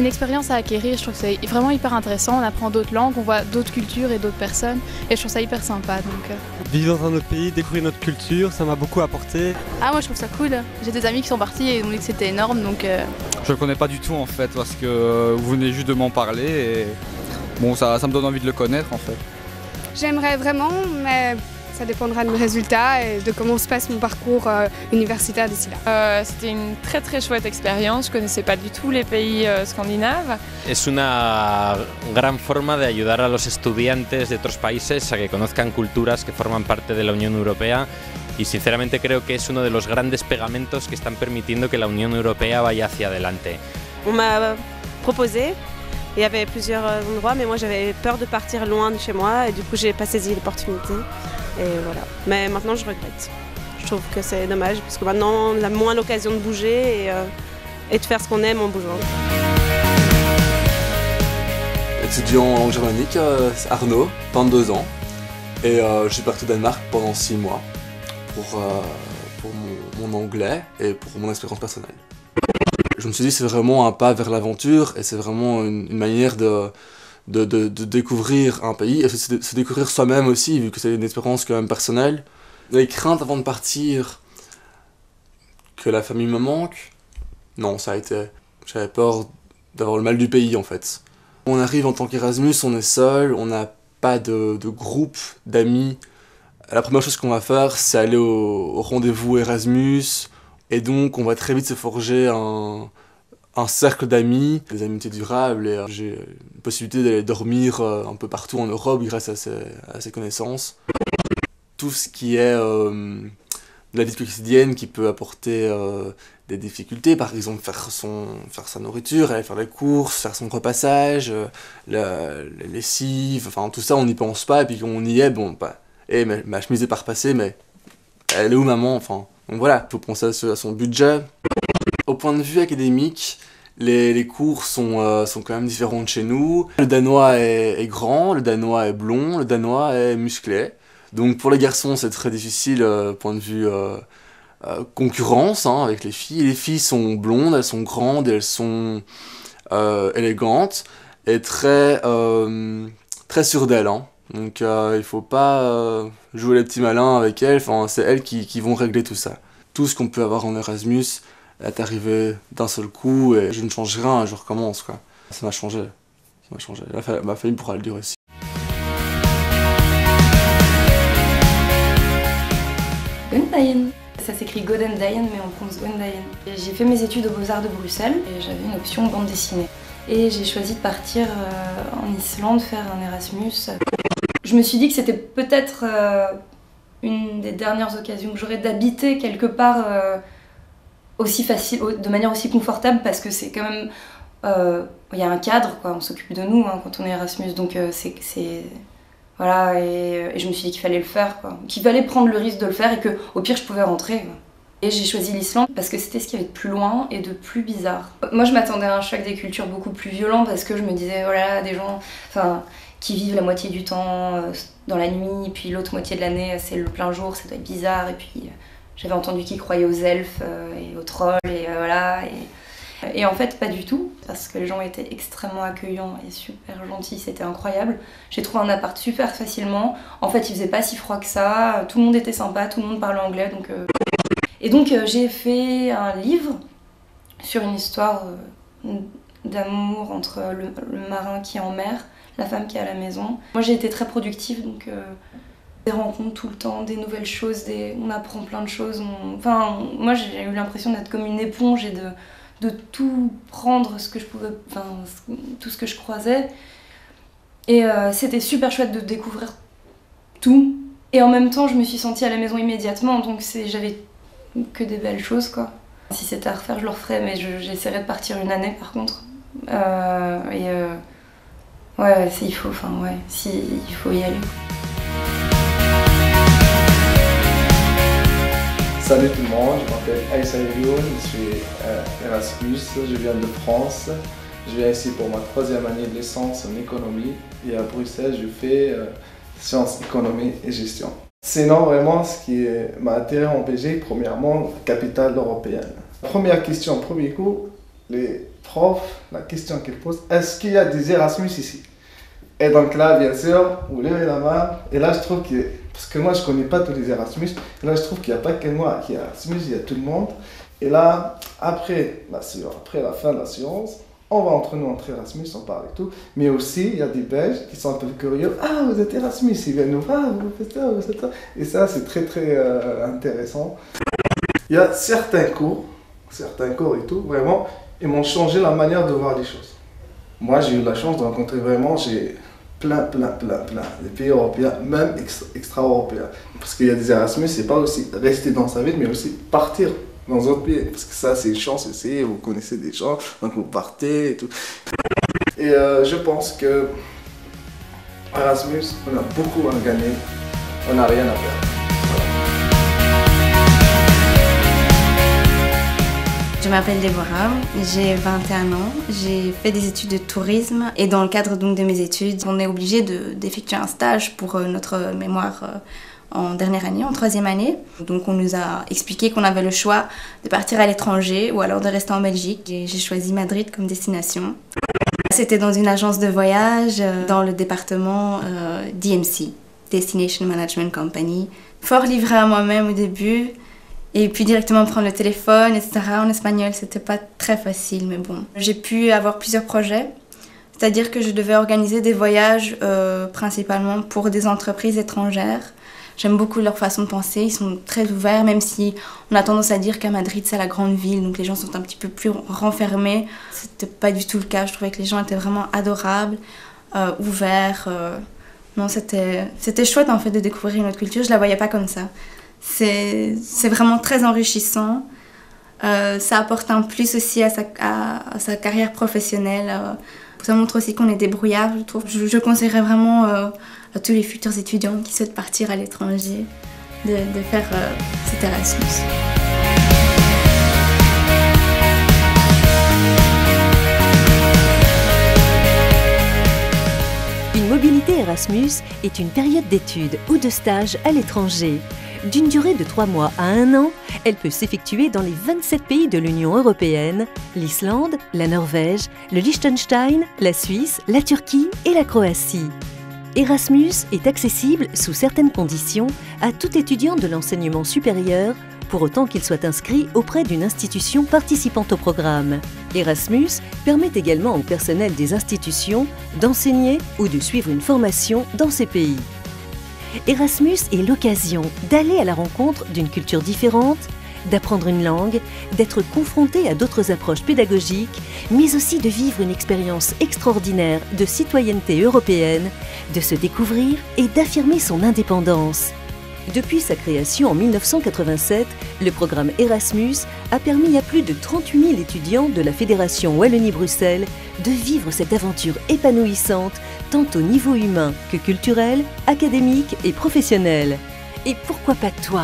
une expérience à acquérir, je trouve que c'est vraiment hyper intéressant, on apprend d'autres langues, on voit d'autres cultures et d'autres personnes et je trouve ça hyper sympa. Vivre dans un autre pays, découvrir notre culture, ça m'a beaucoup apporté. Ah moi je trouve ça cool, j'ai des amis qui sont partis et ils m'ont dit que c'était énorme donc... Je le connais pas du tout en fait parce que vous venez juste de m'en parler et bon ça me donne envie de le connaître en fait. J'aimerais vraiment mais ça dépendra de mes résultats et de comment se passe mon parcours universitaire d'ici là. C'était une très très chouette expérience, je connaissais pas du tout les pays scandinaves. Es una gran forma de ayudar a los estudiantes de otros países a que conozcan culturas que forman parte de la Unión Europea y sinceramente creo que es uno de los grandes pegamentos que están permitiendo que la Unión Europea vaya hacia adelante. On m'a proposé, il y avait plusieurs endroits mais moi j'avais peur de partir loin de chez moi et du coup j'ai pas saisi l'opportunité. Et voilà. Mais maintenant je regrette. Je trouve que c'est dommage parce que maintenant on a moins l'occasion de bouger et de faire ce qu'on aime en bougeant. Étudiant en germanique, Arnaud, 22 ans. Et je suis parti au Danemark pendant 6 mois pour mon anglais et pour mon expérience personnelle. Je me suis dit c'est vraiment un pas vers l'aventure et c'est vraiment une manière de découvrir un pays et se découvrir soi-même aussi, vu que c'est une expérience quand même personnelle. Les craintes avant de partir, que la famille me manque, non, ça a été... J'avais peur d'avoir le mal du pays en fait. On arrive en tant qu'Erasmus, on est seul, on n'a pas de groupe d'amis. La première chose qu'on va faire, c'est aller au rendez-vous Erasmus, et donc on va très vite se forger un cercle d'amis, des amitiés durables, et j'ai une possibilité d'aller dormir un peu partout en Europe grâce à ces connaissances. Tout ce qui est de la vie quotidienne qui peut apporter des difficultés, par exemple faire sa nourriture, aller faire les courses, faire son repassage, les lessives, enfin tout ça on n'y pense pas, et puis quand on y est, bon bah, ma chemise est pas repassée, mais elle est où maman, enfin, donc voilà, il faut penser à son budget. Au point de vue académique, les cours sont quand même différents de chez nous. Le danois est grand, le danois est blond, le danois est musclé. Donc pour les garçons c'est très difficile point de vue concurrence hein, avec les filles. Les filles sont blondes, elles sont grandes, elles sont élégantes et très sûres d'elles. Hein. Donc il faut pas jouer les petits malins avec elles, enfin, c'est elles qui vont régler tout ça. Tout ce qu'on peut avoir en Erasmus est arrivé d'un seul coup et je ne change rien, je recommence quoi. Ça m'a changé. Ma famille pourra le dire aussi. Gundayen. Ça s'écrit Godendayen mais on prononce Gundayen. J'ai fait mes études aux Beaux-Arts de Bruxelles et j'avais une option bande dessinée. Et j'ai choisi de partir en Islande faire un Erasmus. Je me suis dit que c'était peut-être une des dernières occasions que j'aurais d'habiter quelque part aussi facile, de manière aussi confortable parce que c'est quand même... Il y a un cadre, quoi. On s'occupe de nous hein, quand on est Erasmus, donc voilà, et je me suis dit qu'il fallait le faire, quoi. Qu'il fallait prendre le risque de le faire et qu'au pire je pouvais rentrer. Quoi. Et j'ai choisi l'Islande parce que c'était ce qu'il y avait de plus loin et de plus bizarre. Moi je m'attendais à un choc des cultures beaucoup plus violent parce que je me disais, voilà, des gens qui vivent la moitié du temps dans la nuit, puis l'autre moitié de l'année c'est le plein jour, ça doit être bizarre. Et puis j'avais entendu qu'ils croyaient aux elfes et aux trolls, et voilà. Et en fait, pas du tout, parce que les gens étaient extrêmement accueillants et super gentils, c'était incroyable. J'ai trouvé un appart super facilement. En fait, il faisait pas si froid que ça, tout le monde était sympa, tout le monde parlait anglais. Et donc, j'ai fait un livre sur une histoire d'amour entre le marin qui est en mer, la femme qui est à la maison. Moi, j'ai été très productive, donc des rencontres tout le temps, des nouvelles choses, on apprend plein de choses. Enfin, moi, j'ai eu l'impression d'être comme une éponge et de tout prendre ce que je pouvais, tout ce que je croisais. Et c'était super chouette de découvrir tout. Et en même temps, je me suis sentie à la maison immédiatement, donc j'avais que des belles choses, quoi. Si c'était à refaire, je le referais, mais j'essaierais de partir une année, par contre. Ouais, il faut y aller. Salut tout le monde, je m'appelle Aïssa Youn, je suis Erasmus, je viens de France. Je viens ici pour ma 3e année de licence en économie et à Bruxelles je fais sciences, économie et gestion. Sinon vraiment ce qui m'a attiré en Belgique, premièrement, capitale européenne. Première question, premier coup, les prof, la question qu'elle pose, est-ce qu'il y a des Erasmus ici? Et donc là, bien sûr, vous levez la main. Et là, je trouve que, parce que moi, je ne connais pas tous les Erasmus, et là, je trouve qu'il n'y a pas que moi qui est Erasmus, il y a tout le monde. Et là, après la fin de la séance, on va entre nous, entre Erasmus, on parle et tout. Mais aussi, il y a des Belges qui sont un peu curieux. Ah, vous êtes Erasmus, ils viennent nous voir, vous faites ça, vous faites ça. Et ça, c'est très, très intéressant. Il y a certains cours et tout, vraiment, ils m'ont changé la manière de voir les choses. Moi, j'ai eu la chance de rencontrer vraiment, plein des pays européens, même extra-européens. Parce qu'il y a des Erasmus, c'est pas aussi rester dans sa ville, mais aussi partir dans d'autres pays. Parce que ça, c'est une chance aussi, vous connaissez des gens, donc vous partez et tout. Et je pense que Erasmus, on a beaucoup à gagner, on n'a rien à perdre. Je m'appelle Déborah, j'ai 21 ans, j'ai fait des études de tourisme et dans le cadre donc de mes études, on est obligé d'effectuer un stage pour notre mémoire en dernière année, en troisième année. Donc on nous a expliqué qu'on avait le choix de partir à l'étranger ou alors de rester en Belgique. Et j'ai choisi Madrid comme destination. C'était dans une agence de voyage dans le département DMC, Destination Management Company. Fort livré à moi-même au début. Et puis directement prendre le téléphone, etc. En espagnol, c'était pas très facile, mais bon. J'ai pu avoir plusieurs projets, c'est-à-dire que je devais organiser des voyages principalement pour des entreprises étrangères. J'aime beaucoup leur façon de penser, ils sont très ouverts, même si on a tendance à dire qu'à Madrid, c'est la grande ville, donc les gens sont un petit peu plus renfermés. C'était pas du tout le cas, je trouvais que les gens étaient vraiment adorables, ouverts. Non, c'était chouette en fait de découvrir une autre culture, je la voyais pas comme ça. C'est vraiment très enrichissant. Ça apporte un plus aussi à sa carrière professionnelle. Ça montre aussi qu'on est débrouillard, je trouve. Je conseillerais vraiment à tous les futurs étudiants qui souhaitent partir à l'étranger de faire cet Erasmus. Une mobilité Erasmus est une période d'études ou de stage à l'étranger. D'une durée de 3 mois à 1 an, elle peut s'effectuer dans les 27 pays de l'Union européenne, l'Islande, la Norvège, le Liechtenstein, la Suisse, la Turquie et la Croatie. Erasmus est accessible sous certaines conditions à tout étudiant de l'enseignement supérieur, pour autant qu'il soit inscrit auprès d'une institution participant au programme. Erasmus permet également au personnel des institutions d'enseigner ou de suivre une formation dans ces pays. Erasmus est l'occasion d'aller à la rencontre d'une culture différente, d'apprendre une langue, d'être confronté à d'autres approches pédagogiques, mais aussi de vivre une expérience extraordinaire de citoyenneté européenne, de se découvrir et d'affirmer son indépendance. Depuis sa création en 1987, le programme Erasmus a permis à plus de 38 000 étudiants de la Fédération Wallonie-Bruxelles de vivre cette aventure épanouissante, tant au niveau humain que culturel, académique et professionnel. Et pourquoi pas toi ?